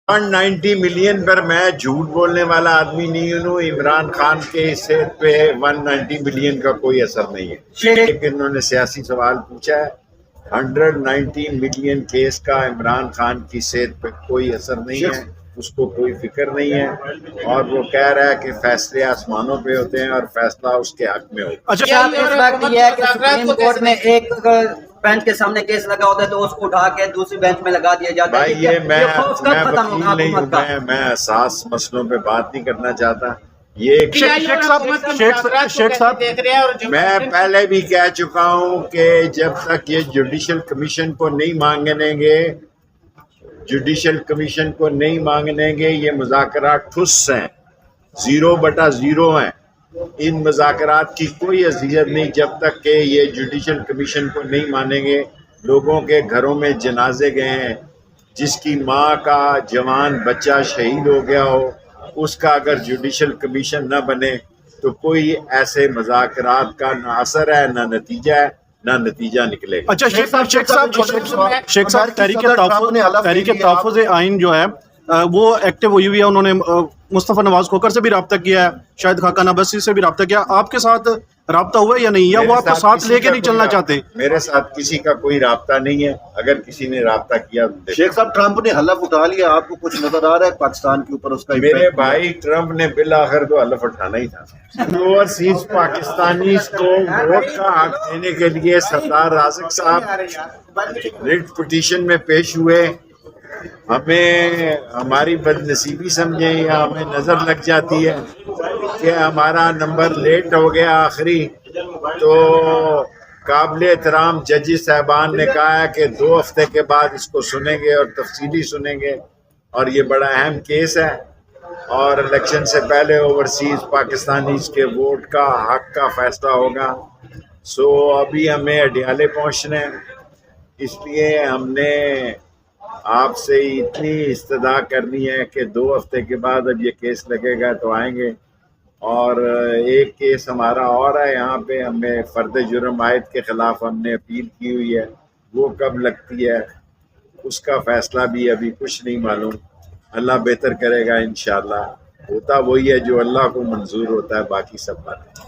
190 million پر میں جھوٹ بولنے والا آدمی نہیں ہوں. عمران خان کے صحت پہ 190 ملین کا کوئی اثر نہیں ہے. لیکن انہوں نے سیاسی سوال پوچھا ہے. 190 ملین کیس کا عمران خان کی صحت پہ کوئی اثر نہیں ہے، اس کو کوئی فکر نہیں ہے، اور وہ کہہ رہا ہے کہ فیصلے آسمانوں پہ ہوتے ہیں اور فیصلہ اس کے حق میں ہوتا ہے. اچھا، اس وقت یہ ہے کہ سپریم کورٹ میں ایک بینچ کے سامنے کیس لگا ہوتا ہے تو اس کو اٹھا کے دوسری بینچ میں لگا دیا جاتا ہے. بھائی یہ میں وکیل نہیں ہوں، میں حساس مسئلوں پہ بات نہیں کرنا چاہتا. یہ شیخ صاحب میں پہلے بھی کہہ چکا ہوں کہ جب تک یہ جوڈیشل کمیشن کو نہیں مانگنے گے یہ مذاکرات ٹھس ہیں، 0/0 ہیں. ان مذاکرات کی کوئی حیثیت نہیں جب تک کہ یہ جوڈیشل کمیشن کو نہیں مانیں گے. لوگوں کے گھروں میں جنازے گئے ہیں، جس کی ماں کا جوان بچہ شہید ہو گیا ہو، اس کا اگر جوڈیشل کمیشن نہ بنے تو کوئی ایسے مذاکرات کا نہ اثر ہے، نہ نتیجہ ہے، نہ نتیجہ نکلے گا. اچھا شیخ صاحب تحریک تحفظ آئین جو ہے وہ ایکٹیو ہوئی ہوئی ہے. انہوں نے مصطفیٰ نواز کھوکھر سے بھی رابطہ کیا ہے، شاید خاقان عباسی سے بھی رابطہ کیا. آپ کے ساتھ رابطہ ہوا ہے یا نہیں، یا وہ آپ کو ساتھ لے کے نہیں چلنا چاہتے؟ میرے ساتھ کسی کا کوئی رابطہ نہیں ہے. اگر کسی نے رابطہ کیا شیخ صاحب ٹرمپ نے حلف اٹھا لیا، آپ کو کچھ نظر آ رہا ہے پاکستان کے اوپر اس کا؟ میرے بھائی ٹرمپ نے بالآخر تو حلف اٹھانا ہی تھا. اوورسیز پاکستانیز کو ووٹ کا حق دینے کے لیے سردار رازق صاحب ریٹ پٹیشن میں پیش ہوئے. ہمیں ہماری بد نصیبی سمجھیں یا ہمیں نظر لگ جاتی ہے کہ ہمارا نمبر لیٹ ہو گیا آخری، تو قابل احترام ججز صاحبان نے کہا ہے کہ 2 ہفتے کے بعد اس کو سنیں گے اور تفصیلی سنیں گے. اور یہ بڑا اہم کیس ہے اور الیکشن سے پہلے اوورسیز پاکستانیز کے ووٹ کا حق کا فیصلہ ہوگا. سو ابھی ہمیں اڈیالے پہنچنا ہے، اس لیے ہم نے آپ سے اتنی استدعا کرنی ہے کہ 2 ہفتے کے بعد اب یہ کیس لگے گا تو آئیں گے. اور ایک کیس ہمارا اور ہے یہاں پہ، ہمیں فرد جرم عائد کے خلاف ہم نے اپیل کی ہوئی ہے، وہ کب لگتی ہے اس کا فیصلہ بھی ابھی کچھ نہیں معلوم. اللہ بہتر کرے گا انشاءاللہ. ہوتا وہی ہے جو اللہ کو منظور ہوتا ہے، باقی سب باتیں